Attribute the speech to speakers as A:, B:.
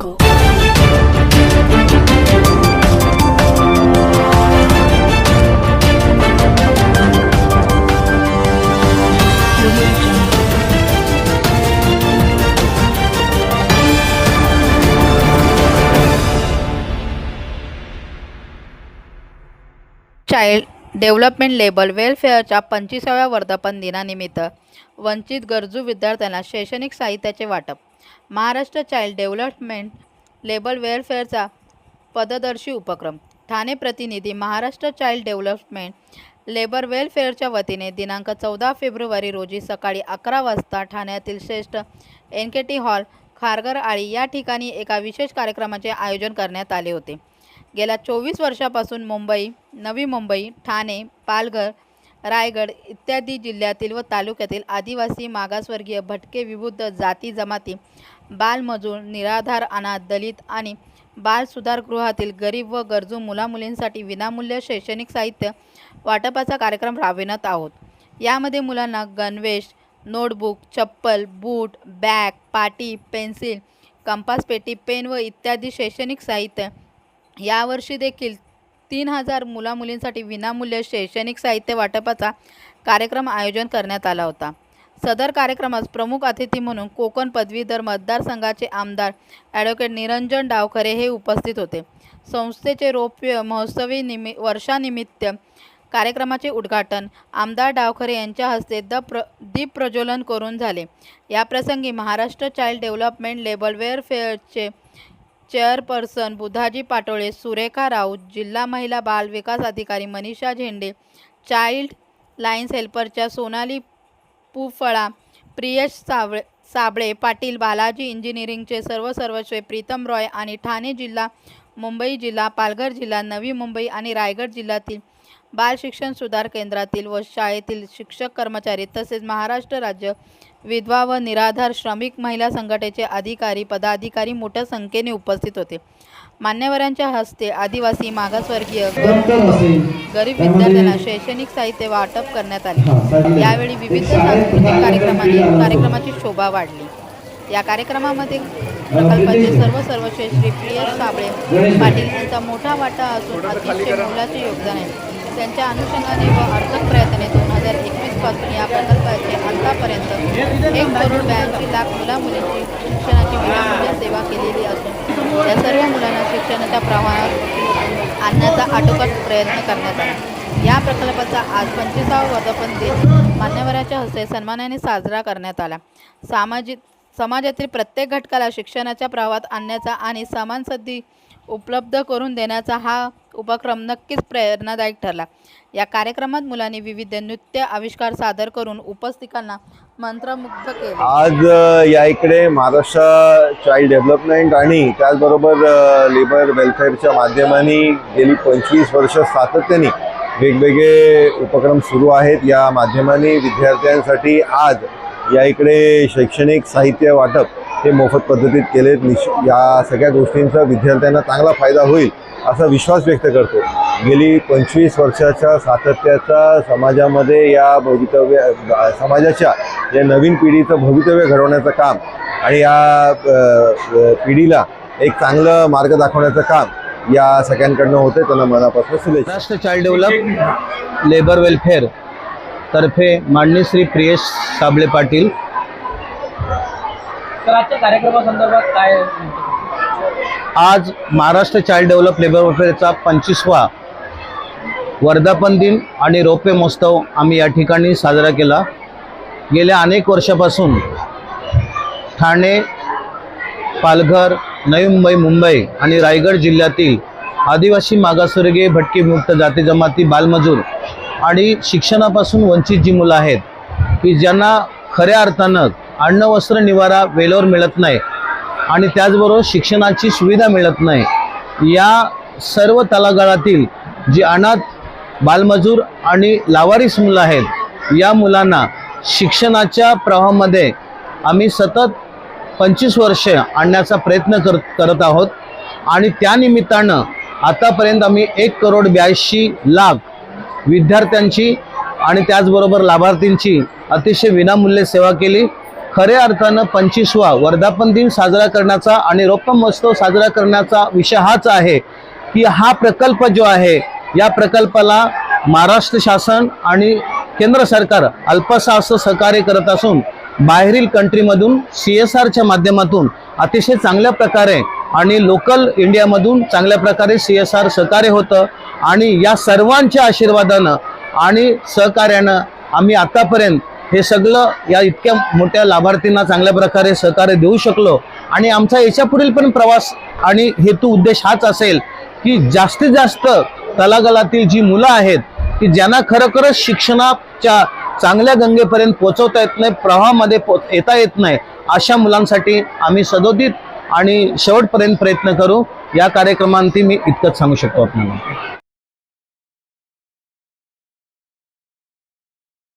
A: jungle.
B: Child development labour वेलफेअरच्या 25व्या वर्धापन दिनानिमित्त वंचित गरजू विद्यार्थ्यांना शैक्षणिक साहित्याचे वाटप. महाराष्ट्र चाइल्ड डेव्हलपमेंट लेबर वेलफेअरचा पददर्शी उपक्रम. ठाणे प्रतिनिधी. महाराष्ट्र चाइल्ड डेव्हलपमेंट लेबर वेलफेअरच्या वतीने दिनांक 14 फेब्रुवारी रोजी सकाळी 11 वाजता ठाण्यातील श्रेष्ठ NKT हॉल खारघर आळी या ठिकाणी एका विशेष कार्यक्रमाचे आयोजन करण्यात आले होते. गेल्या 24 वर्षापासून मुंबई, नवी मुंबई, ठाणे, पालघर, रायगड इत्यादी जिल्ह्यातील व तालुक्यातील आदिवासी, मागासवर्गीय, भटके, विविध जाती जमाती, बालमजूर, निराधार, अनाथ, दलित आणि बाल सुधारगृहातील गरीब व गरजू मुलामुलींसाठी विनामूल्य शैक्षणिक साहित्य वाटपाचा कार्यक्रम राबविण्यात आहोत. यामध्ये मुलांना गणवेश, नोटबुक, चप्पल, बूट, बॅग, पाटी, पेन्सिल, कंपास पेटी, पेन व इत्यादी शैक्षणिक साहित्य. यावर्षी देखील 3000 मुलामुलींसाठी विनामूल्य शैक्षणिक साहित्य वाटपाचा कार्यक्रम आयोजन करण्यात आला होता. सदर कार्यक्रमास प्रमुख अतिथी म्हणून कोकण पदवीधर मतदारसंघाचे आमदार ॲडव्होकेट निरंजन डावखरे हे उपस्थित होते. संस्थेचे रौप्य महोत्सवी वर्षानिमित्त कार्यक्रमाचे उद्घाटन आमदार डावखरे यांच्या हस्ते दीप प्रज्वलन करून झाले. याप्रसंगी महाराष्ट्र चाइल्ड डेव्हलपमेंट लेबर वेलफेअरचे चेअरपर्सन बुधाजी पाटोळे, सुरेखा राऊत, जिल्हा महिला बाल विकास अधिकारी मनीषा झेंडे, चाइल्ड लाईन्स हेल्परच्या सोनाली पुफळा, प्रियश साबळे पाटील, बालाजी इंजिनिअरिंगचे सर्वस्वी प्रीतम रॉय आणि ठाणे जिल्हा, मुंबई जिल्हा, पालघर जिल्हा, नवी मुंबई आणि रायगड जिल्ह्यातील बाल शिक्षण सुधार केंद्रातील व शाळेतील शिक्षक कर्मचारी तसेच महाराष्ट्र राज्य विधवा व निराधार श्रमिक महिला संघटनेचे अधिकारी पदाधिकारी मोठ्या संख्येने उपस्थित होते. मान्यवरांच्या हस्ते आदिवासी, मागासवर्गीय, गरीब विद्यार्थ्यांना शैक्षणिक साहित्य वाटप करण्यात आले. यावेळी विविध सांस्कृतिक कार्यक्रमाची शोभा वाढली. या कार्यक्रमामध्ये प्रकल्पाचे सर्वश्रेष्ठ श्री प्रियश साबळे पाटील यांचा मोठा वाटा असून अतिशय मोलाचे योगदान आहे. त्यांच्या अनुषंगाने व अर्थक प्रयत्नाने 2021 पासून या प्रकल्पाचे आतापर्यंत 1,82 लाख मुला-मुलींची शिक्षणाची विनामूल्य सेवा केलेली असून या सर्व मुलांना शिक्षणाच्या प्रवाहात आणण्याचा आटोकाट प्रयत्न करण्यात आला. या प्रकल्पाचा आज 25वा वर्धापन दिन मान्यवरांच्या हस्ते सन्मानाने साजरा करण्यात आला. समाजातील प्रत्येक घटकाला शिक्षणाच्या प्रवाहात आणण्याचा आणि समान संधी उपलब्ध करून देण्याचा हा उपक्रम नक्कीच प्रेरणादायक ठरला. या कार्यक्रमात मुलांनी विविध नृत्य आविष्कार सादर करून उपस्थितांना मंत्रमुग्ध केले.
C: आज या इकडे महाराष्ट्र चाइल्ड डेव्हलपमेंट आणि त्याचबरोबर लेबर वेलफेअरच्या माध्यमाने गेली 25 वर्ष सातत्याने वेगवेगळे उपक्रम सुरू आहेत. या माध्यमाने विद्यार्थ्यांसाठी आज या इकडे शैक्षणिक साहित्य वाटप हे मोफत पद्धतीत केले. या सगळ्या गोष्टींचा विद्यार्थ्यांना चांगला फायदा होईल असा विश्वास व्यक्त करतो. गेली 25 वर्षाच्या सातत्याचा समाजामध्ये या समाजाच्या या नवीन पिढीचं भवितव्य घडवण्याचं काम आणि या पिढीला एक चांगलं मार्ग दाखवण्याचं काम या सगळ्यांकडनं होते. त्यांना मनापासून शुभेच्छा.
D: Maharashtra child develop labour welfare तर्फे माननीय श्री प्रियश साबळे पाटील.
E: तर आजच्या कार्यक्रमासंदर्भात काय?
D: आज महाराष्ट्र चाइल्ड डेव्हलप लेबर वेलफेअरचा 25वा वर्धापन दिन आणि रौप्य महोत्सव आम्ही या ठिकाणी साजरा केला. गेल्या अनेक वर्षापासून ठाणे, पालघर, नवी मुंबई, मुंबई आणि रायगड जिल्ह्यातील आदिवासी, मागासवर्गीय, भटके, विमुक्त जाती जमाती, बालमजूर आणि शिक्षणापासून वंचित जी मुलं आहेत की ज्यांना खऱ्या अर्थानं अन्न, वस्त्र, निवारा वेळेवर मिळत नाही आणि त्याचबरोबर शिक्षणाची सुविधा मिळत नाही, या सर्व तळागाळातील जी अनाथ, बालमजूर आणि लावारिस मुलं आहेत, या मुलांना शिक्षणाच्या प्रवाहामध्ये आम्ही सतत 25 वर्षे आणण्याचा प्रयत्न करत आहोत. आणि त्यानिमित्तानं आतापर्यंत आम्ही 1,82,00,000 विद्यार्थ्यांची आणि त्याचबरोबर लाभार्थींची अतिशय विनामूल्य सेवा केली. खऱ्या अर्थानं 25वा वर्धापन दिन साजरा करण्याचा आणि रौप्य महोत्सव साजरा करण्याचा विषय हाच आहे की हा प्रकल्प जो आहे, या प्रकल्पाला महाराष्ट्र शासन आणि केंद्र सरकार अल्पसा असं सहकार्य करत असून बाहेरील कंट्रीमधून CSRच्या माध्यमातून अतिशय चांगल्या प्रकारे आणि लोकल इंडियामधून चांगल्या प्रकारे CSR सहकार्य होतं आणि या सर्वांच्या आशीर्वादानं आणि सहकार्यानं आम्ही आतापर्यंत हे सगळं या इतक्या मोठ्या लाभार्थींना चांगल्या प्रकारे सहकार्य देऊ शकलो आणि आमचा याच्या पुढील पण प्रवास आणि हेतू उद्देश हाच असेल की जास्तीत जास्त तळागाळातील जी मुलं आहेत की ज्यांना खरोखरच शिक्षणाच्या चांगल्या गंगेपर्यंत पोहोचवता येत नाही, प्रवाहामध्ये येता येत नाही, अशा मुलांसाठी आम्ही सदोदित आणि शेवटपर्यंत प्रयत्न करू. या कार्यक्रमांती मी इतकंच सांगू शकतो आपल्याला.